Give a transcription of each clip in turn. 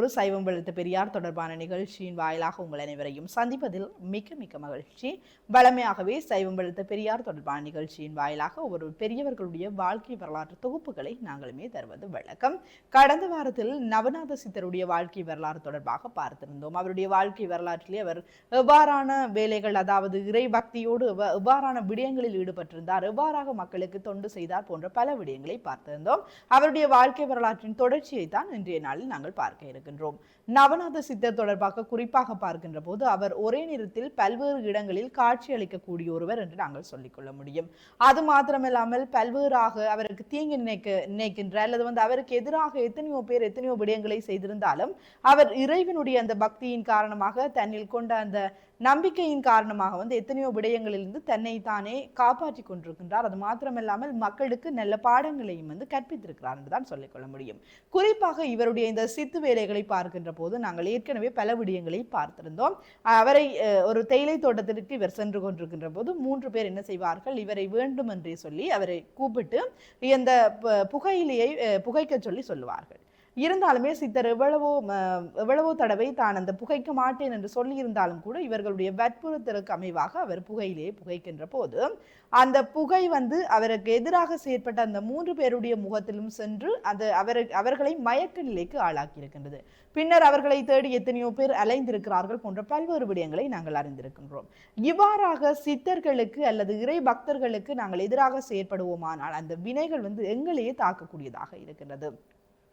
ஒரு சைவம் வெளுத்த பெரியார் தொடர்பான நிகழ்ச்சியின் வாயிலாக உங்கள் அனைவரையும் சந்திப்பதில் மிக்க மிக்க மகிழ்ச்சி. வளமையாகவே சைவம் வெளுத்த பெரியார் தொடர்பான நிகழ்ச்சியின் வாயிலாக ஒரு பெரியவர்களுடைய வாழ்க்கை வரலாற்று தொகுப்புகளை நாங்களுமே தருவது வழக்கம். கடந்த வாரத்தில் நவநாத சித்தருடைய வாழ்க்கை வரலாறு தொடர்பாக பார்த்திருந்தோம். அவருடைய வாழ்க்கை வரலாற்றிலே அவர் எவ்வாறான வேலைகள், அதாவது இறை பக்தியோடு எவ்வாறான விடயங்களில் ஈடுபட்டிருந்தார், எவ்வாறாக மக்களுக்கு தொண்டு செய்தார் போன்ற பல விடயங்களை பார்த்திருந்தோம். அவருடைய வாழ்க்கை வரலாற்றின் தொடர்ச்சியை தான் இன்றைய நாளில் நாங்கள் பார்க்க இருக்கின்றோம். நவநாத சித்தர் தொடர்பாக குறிப்பாக பார்க்கின்ற போது அவர் ஒரே நேரத்தில் பல்வேறு இடங்களில் காட்சி அளிக்கக்கூடிய ஒருவர் என்று நாங்கள் சொல்லிக்கொள்ள முடியும். அது மாத்திரமில்லாமல் பல்வேறாக அவருக்கு தீங்கு நினைக்கின்ற அல்லது அவருக்கு எதிராக எத்தனையோ பேர் எத்தனையோ விடயங்களை செய்திருந்தாலும் அவர் இறைவனுடைய அந்த பக்தியின் காரணமாக தன்னில் கொண்ட அந்த நம்பிக்கையின் காரணமாக எத்தனையோ விடயங்களிலிருந்து தன்னை தானே காப்பாற்றி கொண்டிருக்கின்றார். அது மாத்திரமில்லாமல் மக்களுக்கு நல்ல பாடங்களையும் கற்பித்திருக்கிறார் என்றுதான் சொல்லிக்கொள்ள முடியும். குறிப்பாக இவருடைய இந்த சித்து வேலைகளை பார்க்கின்ற போது நாங்கள் ஏற்கனவே பல விடயங்களை பார்த்திருந்தோம். அவரை ஒரு தேயிலை தோட்டத்திற்கு இவர் சென்று கொண்டிருக்கின்ற போது 3 பேர் என்ன செய்வார்கள், இவரை வேண்டும் என்றே சொல்லி அவரை கூப்பிட்டு இந்த புகையிலையை புகைக்க சொல்லி சொல்லுவார்கள். இருந்தாலுமே சித்தர் எவ்வளவோ தடவை தான் அந்த புகைக்க மாட்டேன் என்று சொல்லி இருந்தாலும் கூட இவர்களுடைய வற்புறுத்தலுக்கு அமைவாக அவர் புகையிலே புகைக்கின்ற போது அந்த புகை அவருக்கு எதிராக செயற்பட்ட அந்த 3 பேருடைய முகத்திலும் சென்று அது அவர்களை மயக்க நிலைக்கு ஆளாக்கி இருக்கின்றது. பின்னர் அவர்களை தேடி எத்தனையோ பேர் அலைந்திருக்கிறார்கள் போன்ற பல்வேறு விடயங்களை நாங்கள் அறிந்திருக்கின்றோம். இவ்வாறாக சித்தர்களுக்கு அல்லது இறை பக்தர்களுக்கு நாங்கள் எதிராக செயற்படுவோமானால் அந்த வினைகள் எங்களையே தாக்கக்கூடியதாக இருக்கின்றது.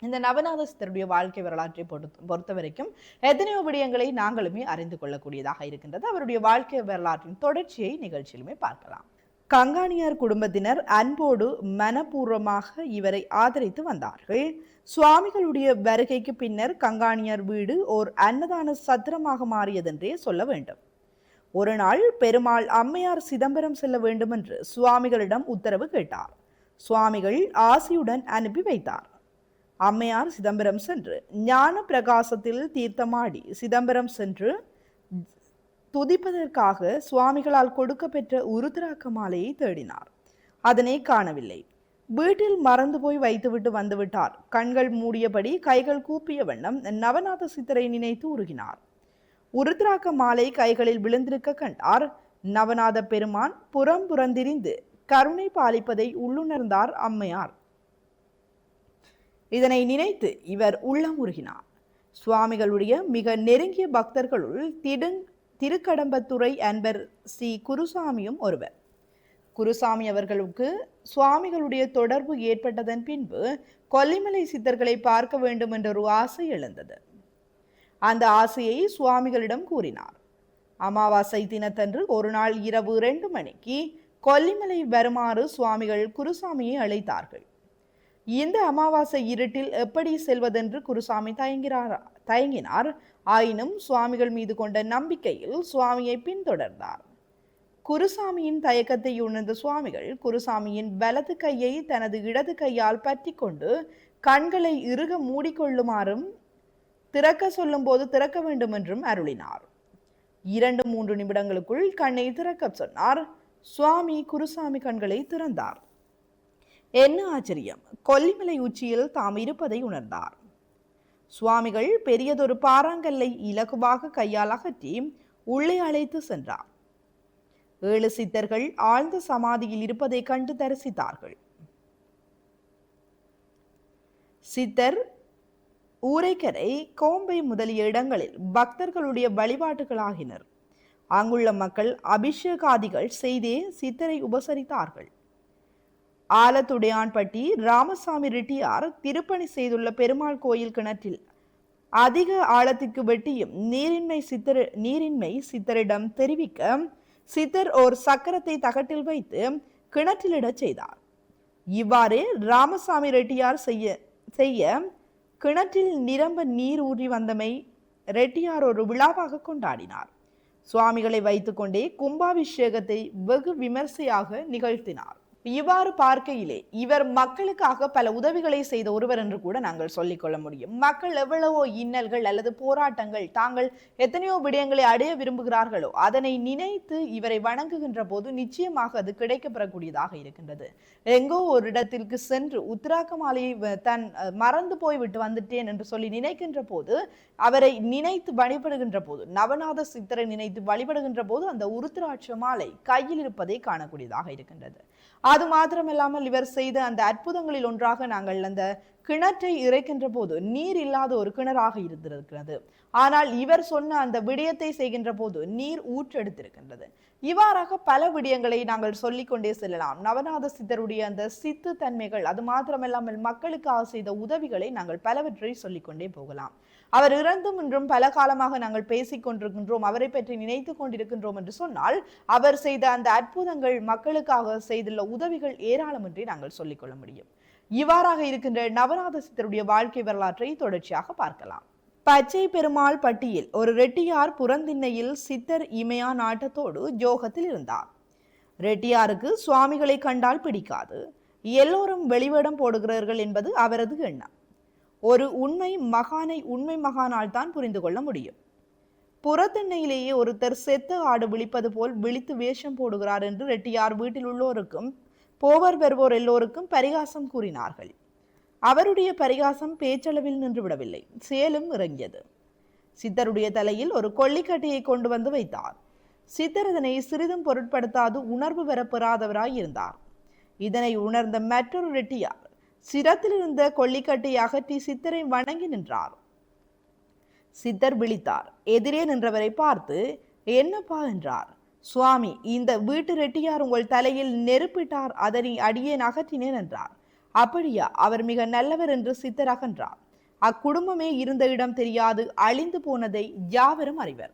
இந்த நவநாத சித்தருடைய வாழ்க்கை வரலாற்றை பொறுத்த வரைக்கும் எத்தனையோ விடயங்களை நாங்களுமே அறிந்து கொள்ளக்கூடியதாக இருக்கின்றது. அவருடைய வாழ்க்கை வரலாற்றின் தொடர்ச்சியை நிகழ்ச்சியிலுமே பார்க்கலாம். கங்காணியார் குடும்பத்தினர் அன்போடு மனப்பூர்வமாக இவரை ஆதரித்து வந்தார்கள். சுவாமிகளுடைய வருகைக்கு பின்னர் கங்காணியார் வீடு ஓர் அன்னதான சத்திரமாக மாறியதென்றே சொல்ல வேண்டும். ஒரு நாள் பெருமாள் அம்மையார் சிதம்பரம் செல்ல வேண்டும் என்று சுவாமிகளிடம் உத்தரவு கேட்டார். சுவாமிகள் ஆசியுடன் அனுப்பி வைத்தார். அம்மையார் சிதம்பரம் சென்று ஞான பிரகாசத்தில் தீர்த்தமாடி சிதம்பரம் சென்று துதிப்பதற்காக சுவாமிகளால் கொடுக்க பெற்ற உருத்திராக்க மாலையை தேடினார். அதனை காணவில்லை. வீட்டில் மறந்து போய் வைத்துவிட்டு வந்துவிட்டார். கண்கள் மூடியபடி கைகள் கூப்பிய வண்ணம் நவநாத சித்தரை நினைத்து உருகினார். உருத்திராக்க மாலை கைகளில் விழுந்திருக்க கண்டார். நவநாத பெருமான் புறந்திரிந்து கருணை பாலிப்பதை உள்ளுணர்ந்தார் அம்மையார். இதனை நினைத்து இவர் உள்ளம் உருகினார். சுவாமிகளுடைய மிக நெருங்கிய பக்தர்களுள் திருக்கடம்பத்துறை அன்பர் சி குருசாமியும் ஒருவர். குருசாமி அவர்களுக்கு சுவாமிகளுடைய தொடர்பு ஏற்பட்டதன் பின்பு கொல்லிமலை சித்தர்களை பார்க்க வேண்டும் என்ற ஒரு ஆசை எழுந்தது. அந்த ஆசையை சுவாமிகளிடம் கூறினார். அமாவாசை தினத்தன்று ஒரு நாள் இரவு 2 மணிக்கு கொல்லிமலை வருமாறு சுவாமிகள் குருசாமியை அழைத்தார்கள். இந்த அமாவாசை இருட்டில் எப்படி செல்வதென்று குருசாமி தயங்கினார். ஆயினும் சுவாமிகள் மீது கொண்ட நம்பிக்கையில் சுவாமியை பின்தொடர்ந்தார். குருசாமியின் தயக்கத்தை உணர்ந்த சுவாமிகள் குருசாமியின் வலது கையை தனது இடது கையால் பற்றி கொண்டு கண்களை இறுக மூடிக்கொள்ளுமாறும் திறக்க சொல்லும் போது திறக்க வேண்டும் என்றும் அருளினார். 2-3 நிமிடங்களுக்குள் கண்ணை திறக்க சொன்னார். சுவாமி குருசாமி கண்களை திறந்தார். என்ன ஆச்சரியம்! கொல்லிமலை உச்சியில் தாம் இருப்பதை உணர்ந்தார். சுவாமிகள் பெரியதொரு பாறாங்கல்லை இலகுவாக கையால் அகற்றி உள்ளே அழைத்து சென்றார். 7 சித்தர்கள் ஆழ்ந்த சமாதியில் இருப்பதை கண்டு தரிசித்தார்கள். சித்தர் ஊரைக்கரை, கோம்பை முதலிய இடங்களில் பக்தர்களுடைய வழிபாட்டுகளாகினர். அங்குள்ள மக்கள் அபிஷேகாதிகள் செய்தே சித்தரை உபசரித்தார்கள். ஆலத்துடையான்பட்டி ராமசாமி ரெட்டியார் திருப்பணி செய்துள்ள பெருமாள் கோயில் கிணற்றில் அதிக ஆழத்திற்கு வெட்டியும் நீரின்மை சித்தரிடம் தெரிவிக்க சித்தர் ஓர் சக்கரத்தை தகட்டில் வைத்து கிணற்றிலிடச் செய்தார். இவ்வாறு ராமசாமி ரெட்டியார் செய்ய கிணற்றில் நிரம்ப நீர் ஊறி வந்தமை ரெட்டியார் ஒரு விழாவாக கொண்டாடினார். சுவாமிகளை வைத்துக்கொண்டே கும்பாபிஷேகத்தை வெகு விமர்சையாக நிகழ்த்தினார். இவ்வாறு பார்க்கையிலே இவர் மக்களுக்காக பல உதவிகளை செய்த ஒருவர் என்று கூட நாங்கள் சொல்லிக்கொள்ள முடியும். மக்கள் எவ்வளவோ இன்னல்கள் அல்லது போராட்டங்கள், தாங்கள் எத்தனையோ விடயங்களை அடைய விரும்புகிறார்களோ அதனை நினைத்து இவரை வணங்குகின்ற போது நிச்சயமாக அது கிடைக்கப்பெறக்கூடியதாக இருக்கின்றது. எங்கோ ஒரு இடத்திற்கு சென்று உத்திராக்கமாலையை தன் மறந்து போய்விட்டு வந்துட்டேன் என்று சொல்லி நினைக்கின்ற போது, அவரை நினைத்து வழிபடுகின்ற போது, நவநாத சித்தரை நினைத்து வழிபடுகின்ற போது அந்த உருத்திராட்ச மாலை கையில் இருப்பதை காணக்கூடியதாக இருக்கின்றது. அது மாத்திரமில்லாமல் இவர் செய்த அந்த அற்புதங்களில் ஒன்றாக நாங்கள் அந்த கிணற்றை இறைக்கின்ற போது நீர் இல்லாத ஒரு கிணறாக இருந்திருக்கிறது. ஆனால் இவர் சொன்ன அந்த விடயத்தை செய்கின்ற போது நீர் ஊற்றெடுத்திருக்கின்றது. இவ்வாறாக பல விடயங்களை நாங்கள் சொல்லிக்கொண்டே செல்லலாம். நவநாத சித்தருடைய அந்த சித்து தன்மைகள், அது மாத்திரமில்லாமல் மக்களுக்காக செய்த உதவிகளை நாங்கள் பலவற்றை சொல்லிக்கொண்டே போகலாம். அவர் இறந்தும் இன்றும் பல காலமாக நாங்கள் பேசிக் கொண்டிருக்கின்றோம், அவரை பற்றி நினைத்து கொண்டிருக்கின்றோம் என்று சொன்னால், அவர் செய்த அந்த அற்புதங்கள், மக்களுக்காக செய்துள்ள உதவிகள் ஏராளம் என்று நாங்கள் சொல்லிக்கொள்ள முடியும். இவ்வாறாக இருக்கின்ற நவநாத சித்தருடைய வாழ்க்கை வரலாற்றை தொடர்ச்சியாக பார்க்கலாம். பச்சை பெருமாள் பட்டியில் ஒரு ரெட்டியார் புறந்திண்ணையில் சித்தர் இமயா நாட்டத்தோடு யோகத்தில் இருந்தார். ரெட்டியாருக்கு சுவாமிகளை கண்டால் பிடிக்காது, எல்லோரும் வெளிவேடம் போடுகிறார்கள் என்பது அவரது எண்ணம். ஒரு உண்மை மகானை உண்மை மகானால் தான் புரிந்து கொள்ள முடியும். புறத்திண்ணையிலேயே ஒருத்தர் செத்த ஆடு விழிப்பது போல் விழித்து வேஷம் போடுகிறார் என்று ரெட்டியார் வீட்டில் உள்ளோருக்கும் போவர் பெறுவோர் எல்லோருக்கும் பரிகாசம் கூறினார்கள். அவருடைய பரிகாசம் பேச்சளவில் நின்று விடவில்லை, சேலும் இறங்கியது. சித்தருடைய தலையில் ஒரு கொள்ளிக்கட்டையை கொண்டு வந்து வைத்தார். சித்தர் இதனை சிறிதும் பொருட்படுத்தாது உணர்வு பெறப்பெறாதவராய் இருந்தார். இதனை உணர்ந்த மற்றொரு ரெட்டியார் சிரத்தில் இருந்த கொள்ளிக்கட்டையை அகற்றி சித்தரை வணங்கி நின்றார். சித்தர் விழித்தார். எதிரே நின்றவரை பார்த்து, என்னப்பா என்றார். சுவாமி, இந்த வீட்டு ரெட்டியார் உங்கள் தலையில் நெருப்பிட்டார், அதனை அடியேன் அகற்றினேன் என்றார். அப்படியா? அவர் மிக நல்லவர் என்று சித்தர் அகன்றார். அக்குடும்பமே இருந்த இடம் தெரியாது அழிந்து போனதை யாவரும் அறிவர்.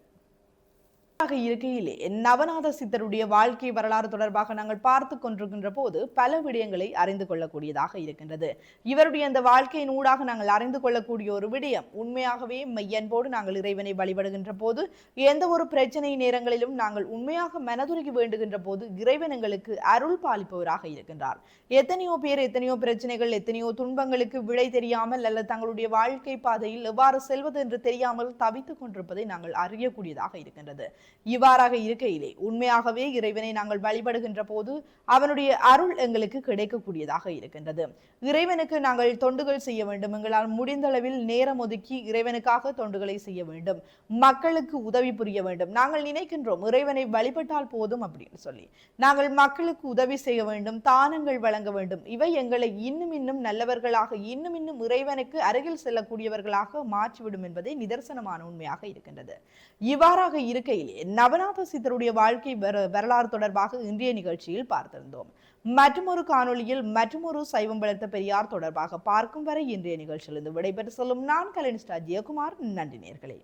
இருக்கையிலே நவநாத சித்தருடைய வாழ்க்கை வரலாறு தொடர்பாக நாங்கள் பார்த்து கொண்டிருக்கின்ற போது பல விடயங்களை அறிந்து கொள்ளக்கூடியதாக இருக்கின்றது. இவருடைய அந்த வாழ்க்கையின் ஊடாக நாங்கள் அறிந்து கொள்ளக்கூடிய ஒரு விடயம், உண்மையாகவே மெய்யன்போடு நாங்கள் இறைவனை வழிபடுகின்ற போது, எந்த ஒரு பிரச்சனை நேரங்களிலும் நாங்கள் உண்மையாக மனதுருகி வேண்டுகின்ற போது இறைவன் எங்களுக்கு அருள் பாலிப்பவராக இருக்கின்றார். எத்தனையோ பேர் எத்தனையோ பிரச்சனைகள், எத்தனையோ துன்பங்களுக்கு விடை தெரியாமல் அல்லது தங்களுடைய வாழ்க்கை பாதையில் எவ்வாறு செல்வது என்று தெரியாமல் தவித்துக் கொண்டிருப்பதை நாங்கள் அறியக்கூடியதாக இருக்கின்றது. இவ்வாறாக இருக்கையிலே உண்மையாகவே இறைவனை நாங்கள் வழிபடுகின்ற போது அவனுடைய அருள் எங்களுக்கு கிடைக்கக்கூடியதாக இருக்கின்றது. இறைவனுக்கு நாங்கள் தொண்டுகள் செய்ய வேண்டும். எங்களால் முடிந்த அளவில் நேரம் ஒதுக்கி இறைவனுக்காக தொண்டுகளை செய்ய வேண்டும், மக்களுக்கு உதவி புரிய வேண்டும். நாங்கள் நினைக்கின்றோம் இறைவனை வழிபட்டால் போதும் அப்படின்னு சொல்லி. நாங்கள் மக்களுக்கு உதவி செய்ய வேண்டும், தானங்கள் வழங்க வேண்டும். இவை எங்களை இன்னும் இன்னும் நல்லவர்களாக, இன்னும் இன்னும் இறைவனுக்கு அருகில் செல்லக்கூடியவர்களாக மாற்றிவிடும் என்பதே நிதர்சனமான உண்மையாக இருக்கின்றது. இவ்வாறாக இருக்கையிலே நவநாத சித்தருடைய வாழ்க்கை வரலாறு தொடர்பாக இன்றைய நிகழ்ச்சியில் பார்த்திருந்தோம். மற்றொரு காணொலியில் மற்றொரு சைவம் வளர்த்த பெரியார் தொடர்பாக பார்க்கும் வரை இன்றைய நிகழ்ச்சியிலிருந்து விடைபெற்று சொல்லும் நான் கலைஞர் ஜெயக்குமார். நன்றி நேயர்களே.